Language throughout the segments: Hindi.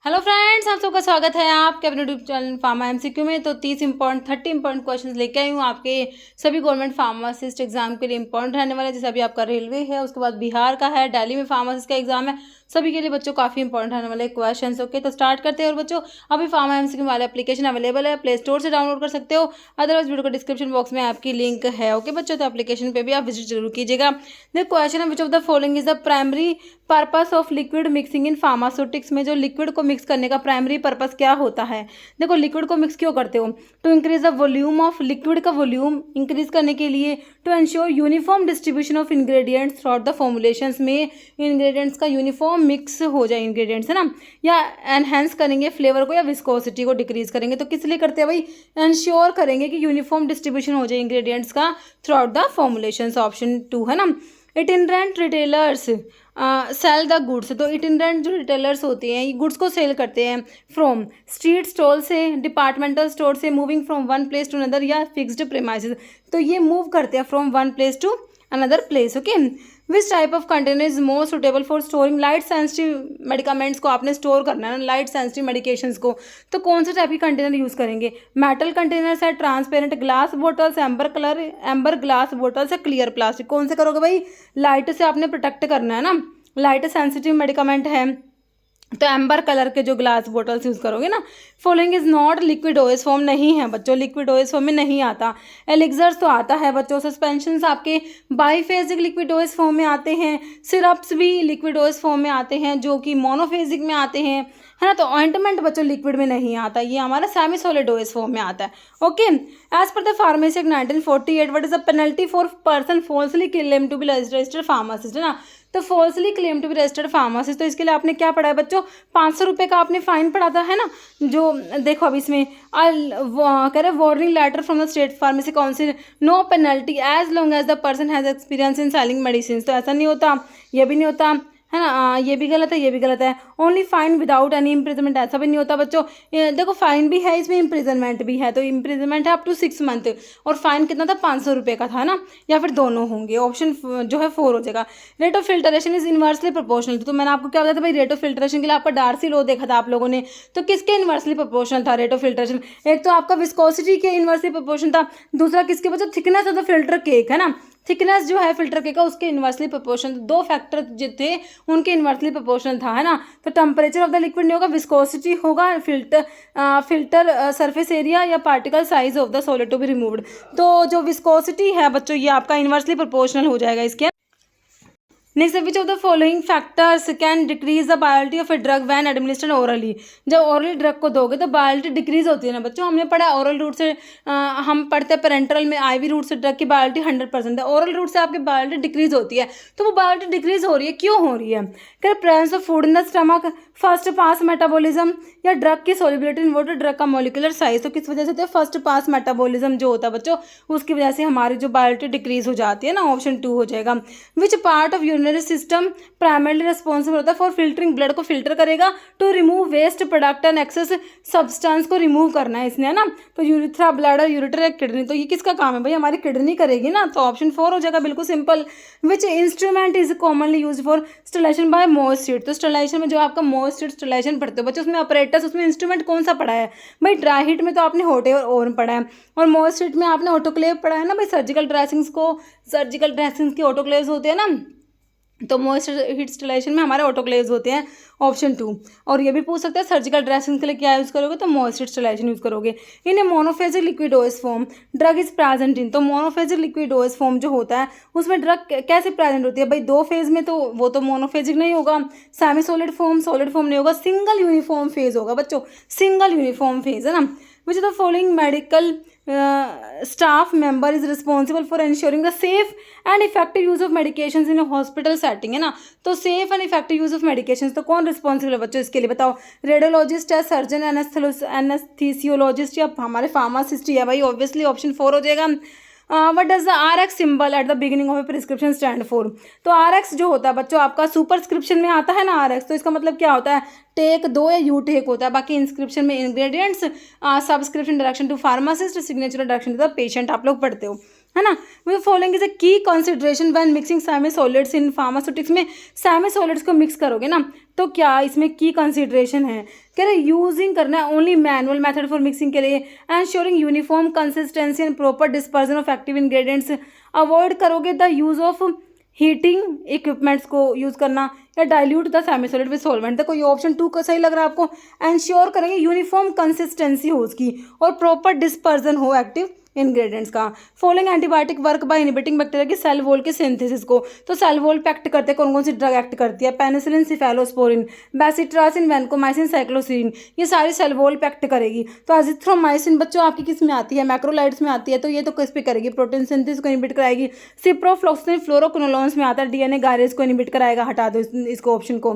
हेलो फ्रेंड्स, आप सबका स्वागत है आपके अपने यूट्यूब चैनल फार्मा एमसीक्यू में। तो 30 इंपॉर्टेंट क्वेश्चंस लेके आई हूँ आपके सभी गवर्नमेंट फार्मासिस्ट एग्जाम के लिए इंपॉर्टेंट रहने वाले हैं। जैसे अभी आपका रेलवे है, उसके बाद बिहार का है, दिल्ली में फार्मासिस्ट का एग्जाम है, सभी के लिए बच्चों काफ़ी इंपॉर्टेंट रहने वाले क्वेश्चन। ओके, तो स्टार्ट करते हैं। और बच्चों अभी फार्मा एमसीक्यू वाले एप्लीकेशन अवेलेबल है, प्ले स्टोर से डाउनलोड कर सकते हो, अदरवाइज वीडियो को डिस्क्रिप्शन बॉक्स में आपकी लिंक है। ओके बच्चों, तो एप्लीकेशन पे भी आप विजिट जरूर कीजिएगा। द क्वेश्चन है, विच of the following is the primary purpose of liquid mixing in pharmaceutics. में जो लिक्विड को मिक्स करने का प्राइमरी पर्पस क्या होता है? देखो, लिक्विड को मिक्स क्यों करते हो? To increase the volume of liquid का वॉल्यूम इंक्रीज करने के लिए, to ensure uniform distribution of ingredients throughout the formulations में इंग्रेडिएंट्स का यूनिफॉर्म मिक्स हो जाए इंग्रेडिएंट्स, है ना, या एनहेंस करेंगे फ्लेवर को या विस्कोसिटी को डिक्रीज करेंगे। तो किस लिए करते हैं भाई? एंश्योर करेंगे कि यूनिफॉर्म डिस्ट्रीब्यूशन हो जाए इंग्रेडिएंट्स का throughout the formulations. Option 2 है ना। Itinerant retailers sell the goods. तो इटिनरेंट जो रिटेलर्स होते हैं, ये गुड्स को सेल करते हैं फ्रॉम स्ट्रीट स्टॉल से, डिपार्टमेंटल स्टोर से, moving from one place to another, या फिक्स्ड प्रेमाइसेस। तो ये मूव करते हैं from one place to another place. Okay, which type of container is most suitable for storing light sensitive medicaments को आपने स्टोर करना है ना, लाइट सेंसिटिव मेडिकेशंस को, तो कौन से टाइप की कंटेनर यूज़ करेंगे? मेटल कंटेनर्स है, transparent glass bottles, amber glass bottles है, क्लियर प्लास्टिक। कौन से करोगे भाई? लाइट से आपने प्रोटेक्ट करना है ना, लाइट सेंसिटिव मेडिकामेंट है तो एम्बर कलर के जो ग्लास बोटल्स यूज़ करोगे ना। फॉलोइंग इज नॉट लिक्विड ओएस फॉर्म, नहीं है बच्चों, लिक्विड ओएस फॉर्म में नहीं आता। एलिक्सर्स तो आता है बच्चों, सस्पेंशंस आपके बाईफेजिक लिक्विड ओएस फॉर्म में आते हैं, सिरप्स भी लिक्विड ओएस फॉर्म में आते हैं जो कि मोनोफेजिक में आते हैं, है ना। तो ऑइंटमेंट बच्चों लिक्विड में नहीं आता, ये हमारा सेमी सॉलिड ओएस फॉर्म में आता है। Okay, as per the pharmacy act 1948, what is the penalty for person falsely claim to be registered pharmacist, है ना। तो falsely claim to be registered pharmacist, तो इसके लिए आपने क्या पढ़ा है बच्चों? 500 रुपये का आपने फाइन पढ़ा था, है ना। जो देखो अब इसमें कह रहे warning letter from the state pharmacy council, no penalty as long as the person has experience in selling medicine. तो ऐसा नहीं होता, ये भी नहीं होता, है ना। ये भी गलत है, ये भी गलत है। Only fine without any imprisonment, ऐसा भी नहीं होता बच्चों। देखो, फाइन भी है इसमें, इम्प्रिजनमेंट भी है। तो इम्प्रिजनमेंट है अप टू 6 मंथ, और फाइन कितना था? 500 रुपये का था ना, या फिर दोनों होंगे। ऑप्शन जो है 4 हो जाएगा। Rate of filtration is inversely proportional. तो मैंने आपको क्या बताया था भाई? रेट ऑफ फिल्टरेशन के लिए आपका डार्सी लॉ देखा था आप लोगों ने, तो किसके इनवर्सली प्रोपोर्शनल था रेट ऑफ फिल्टरेशन? एक तो आपका विस्कोसिटी के इनवर्सली प्रोपोर्शनल था, दूसरा किसके बच्चों? Thickness of the filter cake, है ना। थिकनेस जो है फिल्टर केक का, उसके इनवर्सली प्रोपोर्शनल। दो फैक्टर जो थे उनके इनवर्सली प्रोपोर्शनल था, है ना। तो टेम्परेचर ऑफ द लिक्विड नहीं होगा, विस्कोसिटी होगा, फिल्टर सरफेस एरिया या particle size of the solid to be removed. तो जो विस्कोसिटी है बच्चों, ये आपका इनवर्सली प्रोपोर्शनल हो जाएगा इसके। Next, which of the following factors can decrease the bioavailability of a drug when administered orally. जब ओरली ड्रग को दोगे तो बायोलिटी डिक्रीज होती है ना बच्चों। हमने पढ़ा ओरल रूट से, हम पढ़ते हैं पेरेंटल में आईवी रूट से ड्रग की बायोलिटी 100% है, ओरल रूट से आपकी बायोलिटी डिक्रीज होती है। तो वो बायोलिटी डिक्रीज हो रही है, क्यों हो रही है? क्या presence of food in the stomach, first pass metabolism, या ड्रग की सोलिबिलिटी इन वाटर, ड्रग का मॉलिक्यूलर साइज। तो किस वजह से होता है? फर्स्ट पास मेटाबॉलिज्म जो होता है बच्चों, उसकी वजह से हमारी जो बायोलिटी डिक्रीज हो जाती है ना। ऑप्शन 2 हो जाएगा। Which part of urinary system primarily responsible होता है फॉर फिल्टरिंग, ब्लड को फिल्टर करेगा, to remove waste product and excess substance को रिमूव करना है इसने, है ना। तो यूरिथ्रा, ब्लैडर, यूरेटर या किडनी, तो ये किसका काम है भाई? हमारी किडनी करेगी ना। तो ऑप्शन 4 हो जाएगा, बिल्कुल simple. Which instrument is commonly use for sterilisation by moist heat. तो स्टेलाइजेशन में जो आपका मोस्ट हीट स्टेलाइजेशन पढ़ते हो बच्चों, उसमें ऑपरेटर्स, उसमें इंस्ट्रूमेंट कौन सा पढ़ा है भाई? ड्राई हीट में तो आपने हॉट एयर ओवन पढ़ा है, और मोस्ट हीट में आपने ऑटोक्लेव पढ़ा है ना भाई। सर्जिकल ड्रेसिंग्स के ऑटोक्लेव्स होते हैं ना, तो मोस्ट हीट स्टेलाइजेशन में हमारे ऑटोक्लेव्स होते हैं। ऑप्शन 2। और ये भी पूछ सकते हैं सर्जिकल ड्रेसिंग के लिए क्या यूज़ करोगे? तो मोस्ट हीट स्टेलाइजेशन यूज़ करोगे। इन ए मोनोफेजिक लिक्विड ओएस form drug is present in. तो मोनोफेजिक लिक्विड ओएस फॉर्म जो होता है उसमें ड्रग कैसे प्रेजेंट होती है भाई? 2 फेज में, तो वो तो मोनोफेजिक नहीं होगा। Semi solid form, solid form नहीं होगा, सिंगल यूनिफॉर्म फेज होगा बच्चों, सिंगल यूनिफॉर्म फेज, है ना। Which the following medical staff member is responsible for ensuring the safe and effective use of medications in a hospital setting, है ना। तो safe and effective use of medications तो कौन रिस्पॉन्सिबल है बच्चों इसके लिए? बताओ। रेडियोलॉजिस्ट है, सर्जन, एनेस्थीसियोलॉजिस्ट, या हमारे फार्मासिस्ट ही है भाई। ऑब्वियसली ऑप्शन 4 हो जाएगा। What does the RX symbol at the beginning of A prescription stand for. तो RX जो होता है बच्चों आपका सुपरस्क्रिप्शन में आता है ना RX, तो इसका मतलब क्या होता है? टेक 2 या यू टेक होता है। बाकी इंस्क्रिप्शन में ingredients, subscription direction to pharmacist, signature direction to the patient आप लोग पढ़ते हो। है ना। वे फॉलोइंग इज अ की consideration when mixing semi solids in pharmaceutics में सेमी सॉलिड्स को मिक्स करोगे ना तो क्या इसमें की कंसिडरेशन है, कह रहे यूजिंग करना है only manual method for mixing के लिए, ensuring uniform consistency and proper dispersion of active ingredients, avoid करोगे the use of heating equipments को यूज़ करना, या dilute the semi solid with solvent. देखो ये ऑप्शन 2 का सही लग रहा है आपको। एंश्योर करेंगे यूनिफॉर्म कंसिस्टेंसी हो उसकी और प्रॉपर डिस्पर्जन हो एक्टिव इंग्रेडिएंट्स का। Following antibiotic work by inhibiting bacteria की सेल वॉल के सिंथेसिस को, तो सेल वॉल पे एक्ट करते हैं कौन कौन सी ड्रग एक्ट करती है, पेनिसिलिन, सिफेलोस्पोरिन, बेसिट्रासिन, वैनकोमाइसिन, साइक्लोसिन, ये सारी सेल वॉल पे एक्ट करेगी। तो एजिथ्रोमाइसिन बच्चों आपकी किस में आती है, मैक्रोलाइड्स में आती है, तो ये तो किस पे करेगी, प्रोटीन सिंथेसिस को इनहिबिट कराएगी। सिप्रोफ्लोक्सिन फ्लोरोक्विनोलोन्स में आता है, डीएनए गायरेज को इनहिबिट कराएगा, हटा दो इसको ऑप्शन को।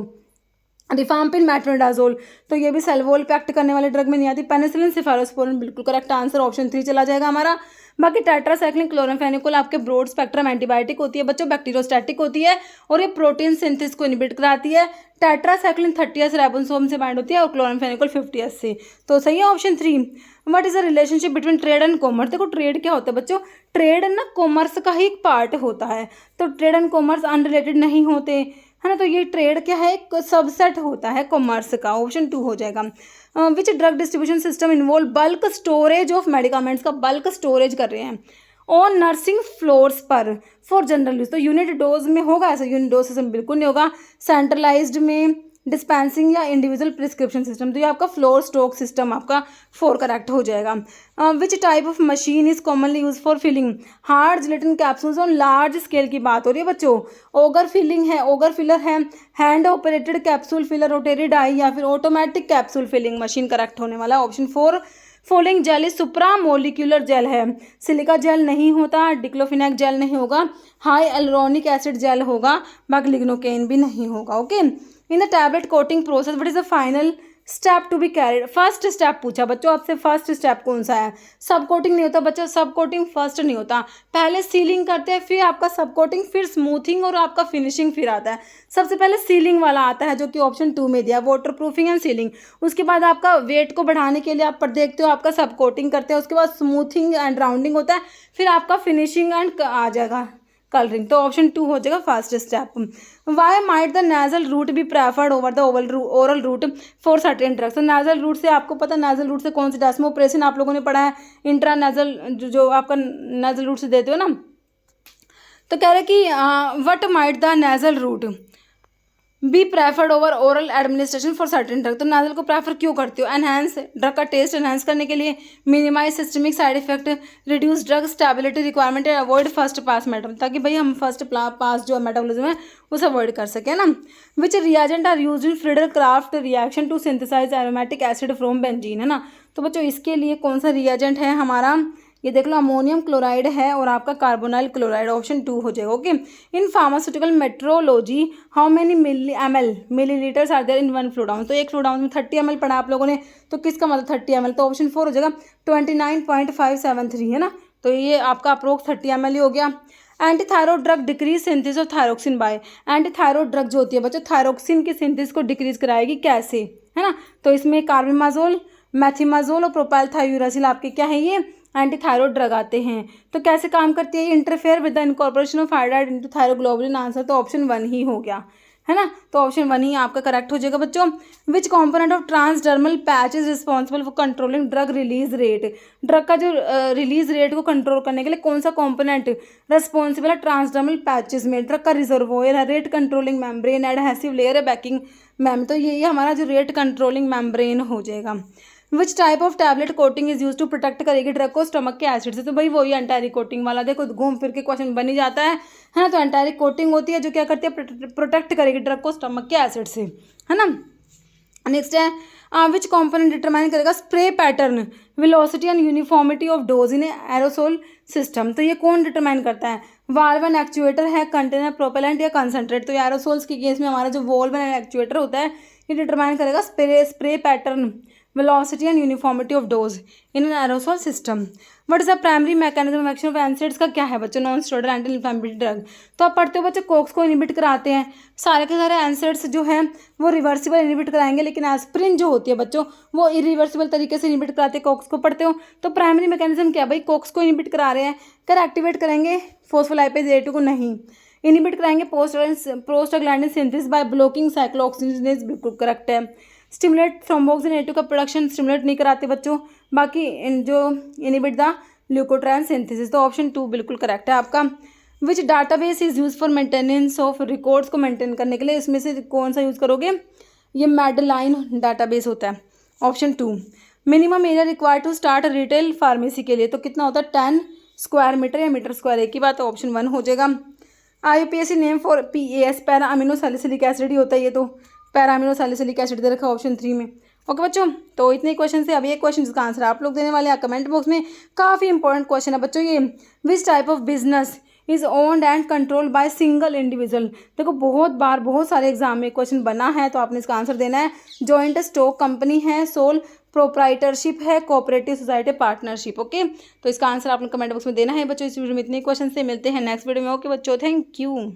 रिफाम्पिन, मेट्रोनिडाजोल, तो ये भी सेल वॉल पे एक्ट करने वाले ड्रग में नहीं आती। पेनिसिलिन, सिफेलोस्पोरिन, बिल्कुल करेक्ट आंसर ऑप्शन 3 चला जाएगा हमारा। बाकी टेट्रासाइक्लिन क्लोरामफेनिकोल आपके ब्रॉड स्पेक्ट्रम एंटीबायोटिक होती है बच्चों, बैक्टीरियोस्टैटिक होती है और ये प्रोटीन सिंथेसिस को इनहिबिट कराती है। टेट्रासाइक्लिन 30S राइबोसोम से बाइंड होती है और क्लोरामफेनिकोल 50S से, तो सही है option 3। What is the relationship between trade and commerce. देखो ट्रेड क्या होता है बच्चों, ट्रेड ना कॉमर्स का ही एक पार्ट होता है, तो ट्रेड एंड कॉमर्स अनरिलेटेड नहीं होते, है ना। तो ये ट्रेड क्या है, एक सबसेट होता है कॉमर्स का, ऑप्शन 2 हो जाएगा। Which drug distribution system involve bulk storage of medicaments का बल्क स्टोरेज कर रहे हैं ऑन नर्सिंग फ्लोर्स पर फॉर जनरल यूज, तो यूनिट डोज में होगा ऐसा, यूनिट डोज सिस्टम बिल्कुल नहीं होगा। सेंट्रलाइज्ड में डिस्पेंसिंग या इंडिविजुअल प्रिस्क्रिप्शन सिस्टम, तो ये आपका फ्लोर स्टॉक सिस्टम आपका 4 करेक्ट हो जाएगा। Which type of machine is commonly use for filling hard gelatin capsules on large scale की बात हो रही है बच्चों। ओगर फिलिंग है, ओगर फिलर है, hand operated capsule filler, rotary die या फिर automatic capsule filling machine correct होने वाला option 4। Following gel is supra molecular gel है, सिलिका जेल नहीं होता, डिक्लोफिनेक जेल नहीं होगा, हाई एलरोनिक एसिड जेल होगा, बाकी लिग्नोकेन भी नहीं होगा। Okay, in the tablet coating process what is the final step to be carried. First step पूछा बच्चों आपसे, फर्स्ट स्टेप कौन सा है, सब कोटिंग नहीं होता बच्चों, सब कोटिंग फर्स्ट नहीं होता, पहले सीलिंग करते हैं, फिर आपका सब कोटिंग, फिर स्मूथिंग और आपका फिनिशिंग फिर आता है। सबसे पहले सीलिंग वाला आता है जो कि ऑप्शन 2 में दिया, वाटर प्रूफिंग एंड सीलिंग। उसके बाद आपका वेट को बढ़ाने के लिए आप पर देखते हो आपका सब कोटिंग करते हैं, उसके बाद स्मूथिंग एंड राउंडिंग होता है, फिर आपका फिनिशिंग एंड आ जाएगा कलरिंग, तो ऑप्शन 2 हो जाएगा first step. Why might the nasal route be preferred over the oral route for certain drugs. तो नेजल रूट से आपको पता है नेजल रूट से कौन सी डेस्मोप्रेसिन आप लोगों ने पढ़ा है, इंट्रा नेजल जो आपका नेजल रूट से देते हो ना, तो कह रहे कि what might the nasal route be preferred over oral administration for certain drug. तो नाजल को प्रेफर क्यों करते हो, एनहांस ड्रग का टेस्ट एनहांस करने के लिए, minimise systemic side effect, reduce drug stability requirement and avoid first pass metabolism, ताकि भाई हम फर्स्ट पास जो मेटाबॉलिज्म है उसे अवॉइड कर सकें ना। Which reagent are used in Friedel Craft reaction to synthesise aromatic acid from benzene, है ना। तो बच्चों इसके लिए कौन सा रिएजेंट है हमारा, ये देख लो अमोनियम क्लोराइड है और आपका कार्बोनाइल क्लोराइड, ऑप्शन 2 हो जाएगा। Okay, in pharmaceutical metrology how many millilitres are there in 1 flow down. तो एक फ्लो डाउन में 30 ml पढ़ा आप लोगों ने, तो किसका मतलब 30 ml, तो ऑप्शन 4 हो जाएगा 29.573, है ना। तो ये आपका अप्रोक्स 30 ml ही हो गया। Antithyroid drug decrease synthesis of thyroxine by, antithyroid drug जो होती है बच्चों थायरोक्सिन की सिंथेसिस को डिक्रीज कराएगी कैसे, है ना। तो इसमें कार्बिमाजोल, मैथिमाजोल और प्रोपाइलथायोयूरासिल आपके क्या है, ये एंटीथायरॉइड ड्रग आते हैं। तो कैसे काम करती है, interfere with the incorporation of thyroid into thyroglobulin, answer तो ऑप्शन 1 ही हो गया, है ना। तो ऑप्शन 1 ही आपका करेक्ट हो जाएगा बच्चों। विच component of transdermal patch is responsible for controlling drug release rate. Drug का जो रिलीज रेट को कंट्रोल करने के लिए कौन सा कंपोनेंट रिस्पॉन्सिबल है ट्रांसडर्मल पैचेस में। ड्रग का रिजर्वोयर है, rate controlling membrane, adhesive layer है, बैकिंग मैम, तो ये हमारा जो रेट कंट्रोलिंग मेम्ब्रेन हो जाएगा। Which type of tablet coating is use to protect करेगी ड्रग को स्टमक के एसिड से। तो भाई वही एंटायरिक कोटिंग वाला, देखो घूम फिर के क्वेश्चन बन ही जाता है ना। तो एंटायरिक कोटिंग होती है जो क्या करती है, प्रोटेक्ट करेगी ड्रग को स्टमक के एसिड से, है ना। नेक्स्ट है विच कंपोनेंट डिटरमाइन करेगा spray pattern, velocity and uniformity of dose in aerosol system. तो ये कौन डिटरमाइन करता है, वाल्व एंड एक्चुएटर है, कंटेनर, प्रोपेलेंट या कंसंट्रेट। तो एरोसोल्स के केस में हमारा जो वाल्व एंड एक्चुएटर होता है ये डिटरमाइन करेगा spray pattern, velocity and uniformity of dose in an aerosol system. What is the primary mechanism of action of NSAIDs का क्या है बच्चों? Non steroidal anti inflammatory drug. तो आप पढ़ते हो बच्चों कोक्स को इनिबिट कराते हैं, सारे के सारे एनसेड्स जो हैं वो रिवर्सिबल इनिबिट कराएंगे, लेकिन एस्प्रिन जो होती है बच्चों वो इरिवर्सिबल तरीके से इनिबिट कराते हैं। कोक्स को पढ़ते हो तो प्राइमरी मैकेनिज्म क्या है भाई? कोक्स को इनिबिट करा रहे हैं, कर एक्टिवेट करेंगे फोस्फोलाइपेज A2 को? नहीं, इनिबिट कराएंगे prostaglandin synthesis by blocking cyclooxygenase, बिल्कुल करेक्ट है। स्टिमुलेट थ्रोम्बोक्सिन A2 का प्रोडक्शन स्टिमुलेट नहीं कराते बच्चों, बाकी जो इनिबिट द ल्यूकोट्राइन सिंथेसिस। तो ऑप्शन 2 बिल्कुल करेक्ट है आपका। Which database is use for maintenance of records को मेंटेन करने के लिए इसमें से कौन सा यूज़ करोगे? ये मेडलाइन डाटाबेस होता है। Option 2। Minimum area required to start retail pharmacy के लिए तो कितना होता है? 10 स्क्वायर मीटर या मीटर स्क्वायर, एक ही बात है, ऑप्शन 1 हो जाएगा। IUPAC name for PAS para amino salicylic acid ही होता है, ये तो पैरा अमीनो सैलिसिलिक एसिड दे रखा है ऑप्शन 3 में। ओके बच्चों, तो इतने क्वेश्चन से अभी एक क्वेश्चन जिसका आंसर आप लोग देने वाले हैं कमेंट बॉक्स में। काफ़ी इंपॉर्टेंट क्वेश्चन है बच्चों ये। विच type of business is owned and controlled by single individual? देखो बहुत बार बहुत सारे एग्जाम में क्वेश्चन बना है, तो आपने इसका आंसर देना है। जॉइंट स्टॉक कंपनी है, सोल प्रोप्राइटरशिप है, कोऑपरेटिव सोसाइटी, पार्टनरशिप। ओके, तो इसका आंसर आपने कमेंट बॉक्स में देना है बच्चों। इस वीडियो में इतने क्वेश्चन से मिलते हैं नेक्स्ट वीडियो में। ओके बच्चों, थैंक यू।